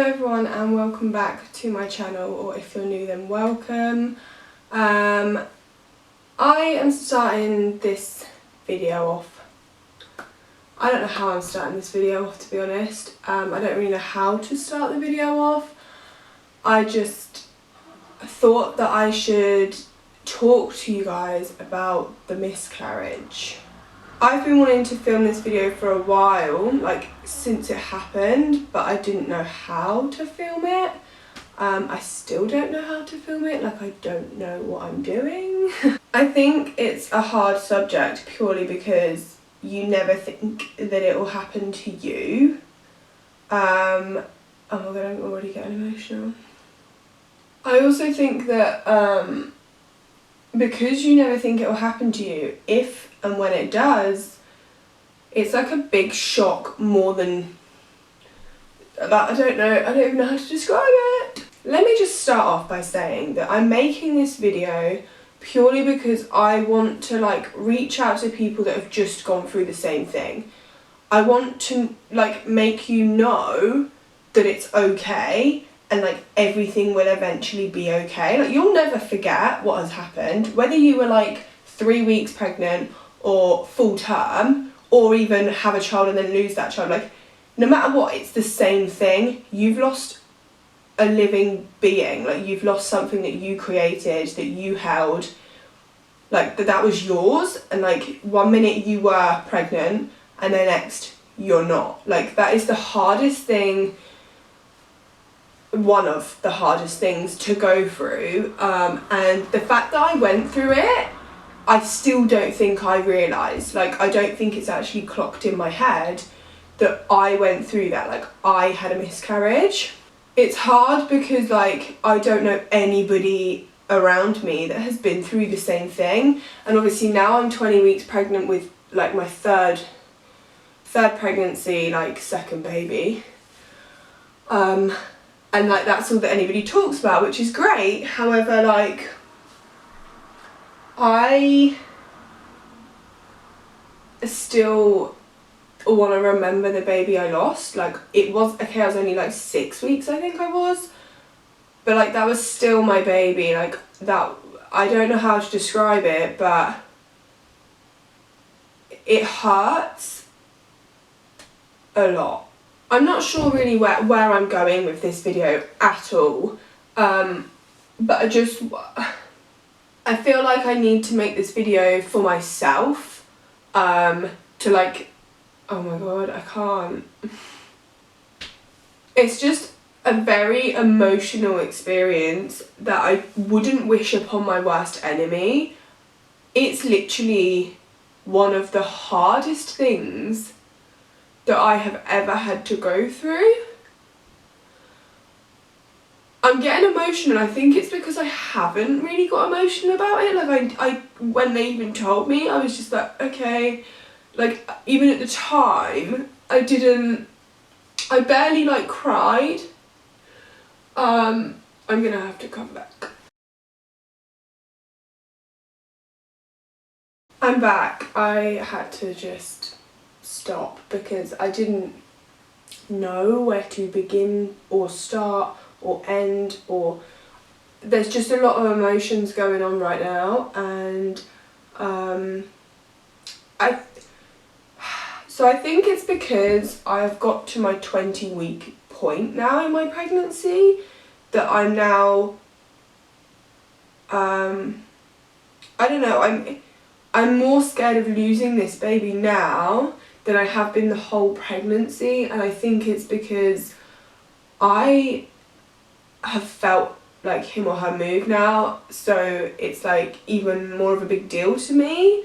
everyone and welcome back to my channel, or if you're new then welcome. I am starting this video off. I don't know how I'm starting this video off, to be honest. I don't really know how to start the video off. I just thought that I should talk to you guys about the miscarriage. I've been wanting to film this video for a while, like since it happened, but I didn't know how to film it. I still don't know how to film it, like I don't know what I'm doing. I think it's a hard subject purely because you never think that it will happen to you. Oh my god, I'm already getting emotional. I also think that because you never think it will happen to you, if and when it does, it's like a big shock more than that. I don't even know how to describe it. Let me just start off by saying that I'm making this video purely because I want to like reach out to people that have just gone through the same thing. I want to like make you know that it's okay and like everything will eventually be okay. Like you'll never forget what has happened, whether you were like 3 weeks pregnant or full term, or even have a child and then lose that child. Like no matter what, it's the same thing. You've lost a living being, like you've lost something that you created, that you held, like that was yours, and like 1 minute you were pregnant and the next you're not. Like that is the hardest thing, one of the hardest things to go through, and the fact that I went through it, I still don't think I realised, like I don't think it's actually clocked in my head that I went through that, like I had a miscarriage. It's hard because like I don't know anybody around me that has been through the same thing, and obviously now I'm 20 weeks pregnant with like my third pregnancy, like second baby, and like that's all that anybody talks about, which is great. However, like I still want to remember the baby I lost. Like it was okay, I was only like 6 weeks, I think I was, but like that was still my baby. Like that, I don't know how to describe it, but it hurts a lot. I'm not sure really where I'm going with this video at all, but I feel like I need to make this video for myself, to like, oh my god, I can't. It's just a very emotional experience that I wouldn't wish upon my worst enemy. It's literally one of the hardest things that I have ever had to go through. I'm getting emotional. I think it's because I haven't really got emotional about it. Like I when they even told me, I was just like, okay. Like even at the time, I barely like cried. I'm gonna have to come back. I'm back. I had to just stop because I didn't know where to begin or start or end, or there's just a lot of emotions going on right now, and I think it's because I've got to my 20-week point now in my pregnancy that I'm now I don't know, I'm more scared of losing this baby now than I have been the whole pregnancy, and I think it's because I have felt like him or her move now, so it's like even more of a big deal to me.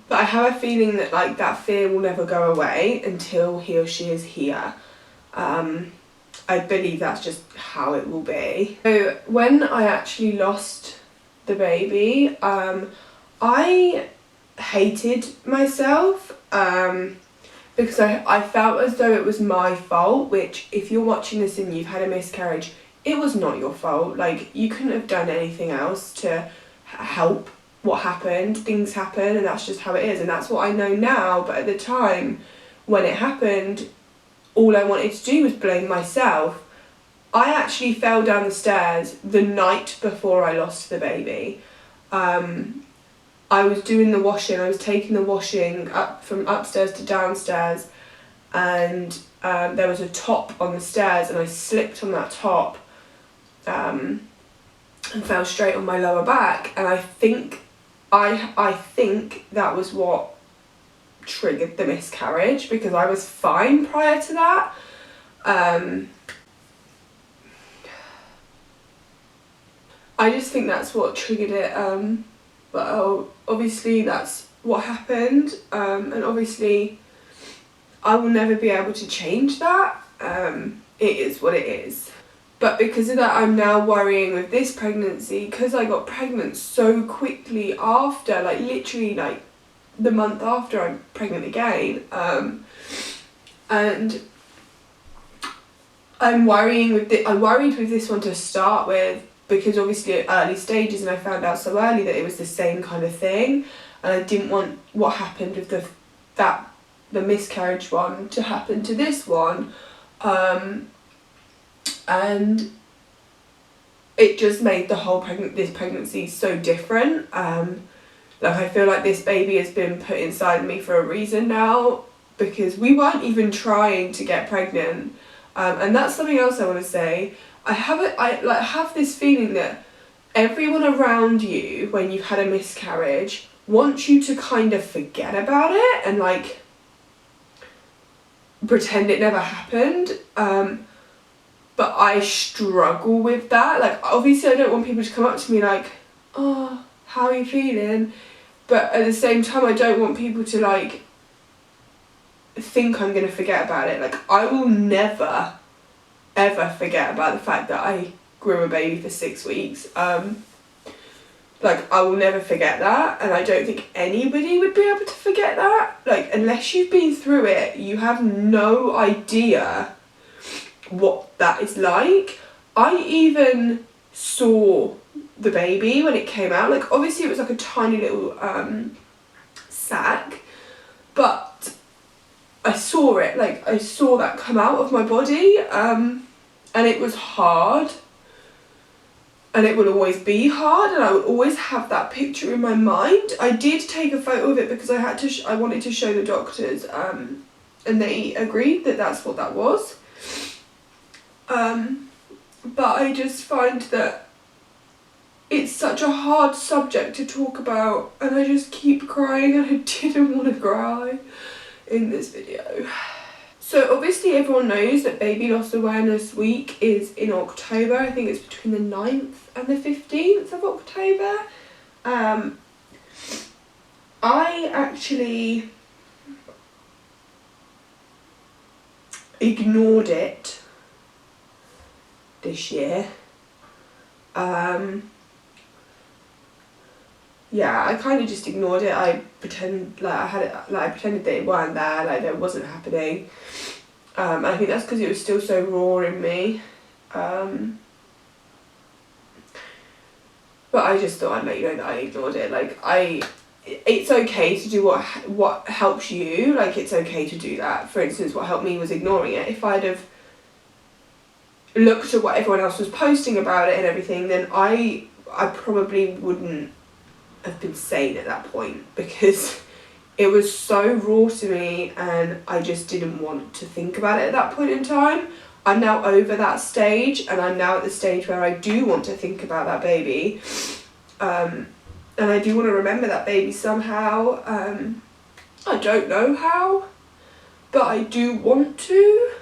But I have a feeling that like that fear will never go away until he or she is here. I believe that's just how it will be. So when I actually lost the baby, I hated myself, because I felt as though it was my fault, which if you're watching this and you've had a miscarriage, it was not your fault. Like you couldn't have done anything else to help what happened. Things happen and that's just how it is, and that's what I know now, but at the time when it happened all I wanted to do was blame myself. I actually fell down the stairs the night before I lost the baby. I was doing the washing, I was taking the washing up from upstairs to downstairs, and there was a top on the stairs, and I slipped on that top and fell straight on my lower back, and I think that was what triggered the miscarriage, because I was fine prior to that. I just think that's what triggered it, but obviously that's what happened, and obviously I will never be able to change that. It is what it is. But because of that, I'm now worrying with this pregnancy, because I got pregnant so quickly after, like literally like the month after I'm pregnant again, and I worried with this one to start with, because obviously at early stages, and I found out so early that it was the same kind of thing, and I didn't want what happened with the miscarriage one to happen to this one, and it just made the whole this pregnancy so different. Like, I feel like this baby has been put inside of me for a reason now, because we weren't even trying to get pregnant, and that's something else I want to say. I have this feeling that everyone around you, when you've had a miscarriage, wants you to kind of forget about it and like pretend it never happened. But I struggle with that. Like, obviously I don't want people to come up to me like, oh, how are you feeling? But at the same time, I don't want people to like think I'm going to forget about it. Like, I will never ever forget about the fact that I grew a baby for 6 weeks. Like, I will never forget that, and I don't think anybody would be able to forget that. Like, unless you've been through it, you have no idea what that is like. I even saw the baby when it came out. Like, obviously it was like a tiny little sack, but I saw it, like I saw that come out of my body, and it was hard, and it will always be hard, and I would always have that picture in my mind. I did take a photo of it because I had to I wanted to show the doctors, and they agreed that that's what that was. But I just find that it's such a hard subject to talk about, and I just keep crying, and I didn't want to cry in this video. So obviously everyone knows that Baby Loss Awareness Week is in October. I think it's between the 9th and the 15th of October. I actually ignored it this year. Yeah, I kind of just ignored it. I pretended that it weren't there, like that it wasn't happening. I think that's because it was still so raw in me. But I just thought I'd let you know that I ignored it. Like, it's okay to do what helps you. Like, it's okay to do that. For instance, what helped me was ignoring it. If I'd have looked at what everyone else was posting about it and everything, then I probably wouldn't have been sane at that point, because it was so raw to me and I just didn't want to think about it at that point in time. I'm now over that stage, and I'm now at the stage where I do want to think about that baby, and I do want to remember that baby somehow. I don't know how, but I do want to.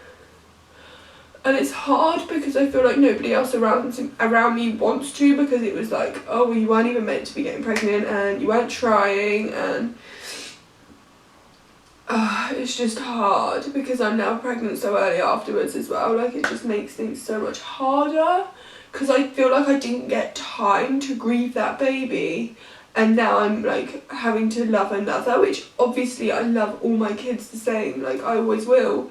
And it's hard because I feel like nobody else around me wants to, because it was like, oh, well, you weren't even meant to be getting pregnant, and you weren't trying, and it's just hard because I'm now pregnant so early afterwards as well. Like, it just makes things so much harder, because I feel like I didn't get time to grieve that baby, and now I'm like having to love another, which obviously I love all my kids the same, like I always will.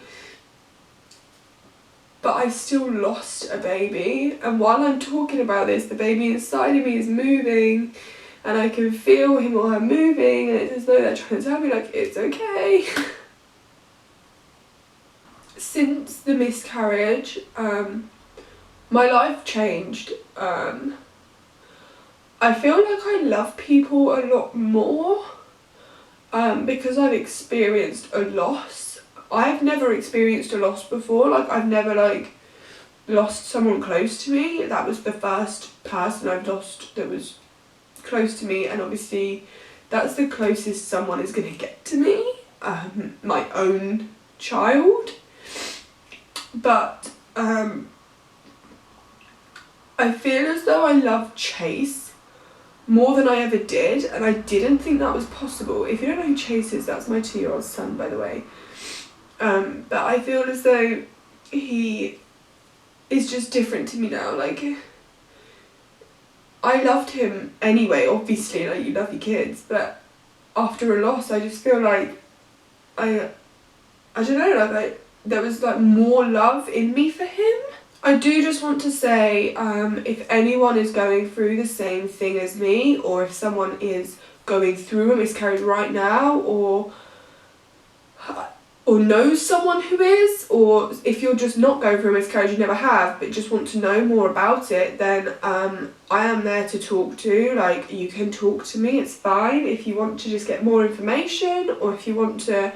But I still lost a baby, and while I'm talking about this, the baby inside of me is moving, and I can feel him or her moving, and it's as though they're trying to tell me, like, it's okay. since the miscarriage, my life changed. I feel like I love people a lot more because I've experienced a loss. I've never experienced a loss before. Like, I've never like lost someone close to me. That was the first person I've lost that was close to me, and obviously that's the closest someone is going to get to me, my own child. But I feel as though I love Chase more than I ever did, and I didn't think that was possible. If you don't know who Chase is, that's my 2-year-old son, by the way. But I feel as though he is just different to me now. Like, I loved him anyway, obviously, like you love your kids, but after a loss I just feel like I don't know, like there was like more love in me for him. I do just want to say, if anyone is going through the same thing as me, or if someone is going through a miscarriage right now, or knows someone who is, or if you're just not going through a miscarriage, you never have, but just want to know more about it, then I am there to talk to. Like, you can talk to me, it's fine. If you want to just get more information, or if you want to,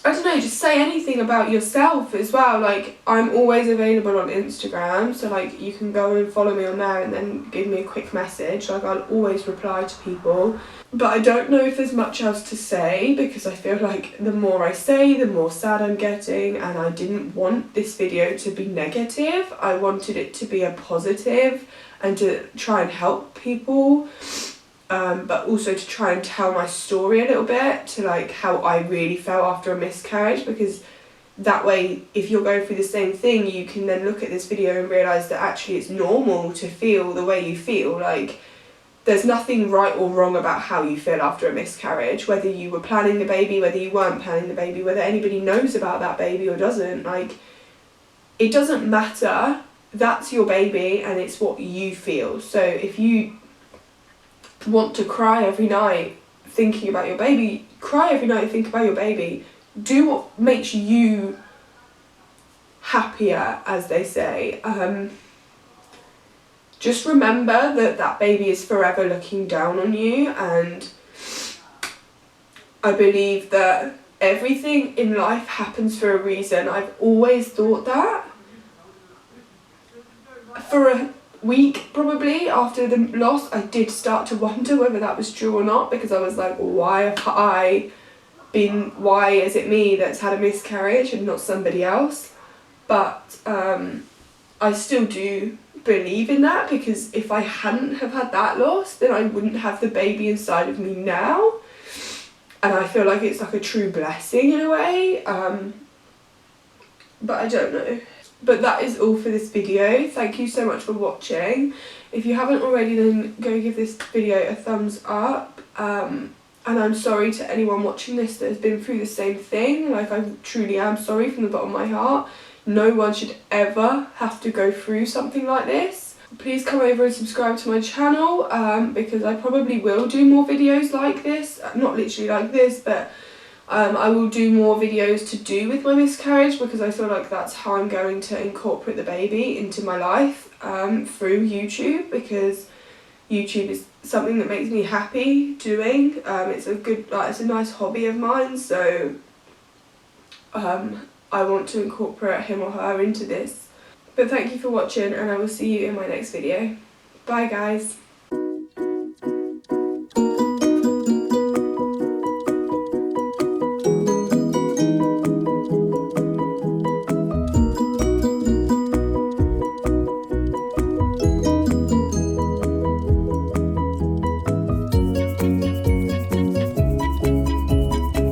I don't know, just say anything about yourself as well. Like, I'm always available on Instagram, so like you can go and follow me on there and then give me a quick message. Like, I'll always reply to people. But I don't know if there's much else to say, because I feel like the more I say, the more sad I'm getting, and I didn't want this video to be negative. I wanted it to be a positive and to try and help people, but also to try and tell my story a little bit, to like how I really felt after a miscarriage, because that way, if you're going through the same thing, you can then look at this video and realise that actually it's normal to feel the way you feel. Like, there's nothing right or wrong about how you feel after a miscarriage, whether you were planning the baby, whether you weren't planning the baby, whether anybody knows about that baby or doesn't. Like, it doesn't matter. That's your baby and it's what you feel. So if you want to cry every night thinking about your baby, cry every night and think about your baby. Do what makes you happier, as they say. Just remember that that baby is forever looking down on you, and I believe that everything in life happens for a reason. I've always thought that. For a week probably after the loss, I did start to wonder whether that was true or not, because I was like, why is it me that's had a miscarriage and not somebody else? But I still do believe in that, because if I hadn't have had that loss, then I wouldn't have the baby inside of me now, and I feel like it's like a true blessing in a way. But I don't know. But that is all for this video. Thank you so much for watching. If you haven't already, then go give this video a thumbs up. And I'm sorry to anyone watching this that has been through the same thing. Like, I truly am sorry from the bottom of my heart. No one should ever have to go through something like this. Please come over and subscribe to my channel, because I probably will do more videos like this. Not literally like this, but I will do more videos to do with my miscarriage, because I feel like that's how I'm going to incorporate the baby into my life, through YouTube, because YouTube is something that makes me happy doing. It's a nice hobby of mine, so I want to incorporate him or her into this. But thank you for watching, and I will see you in my next video. Bye guys.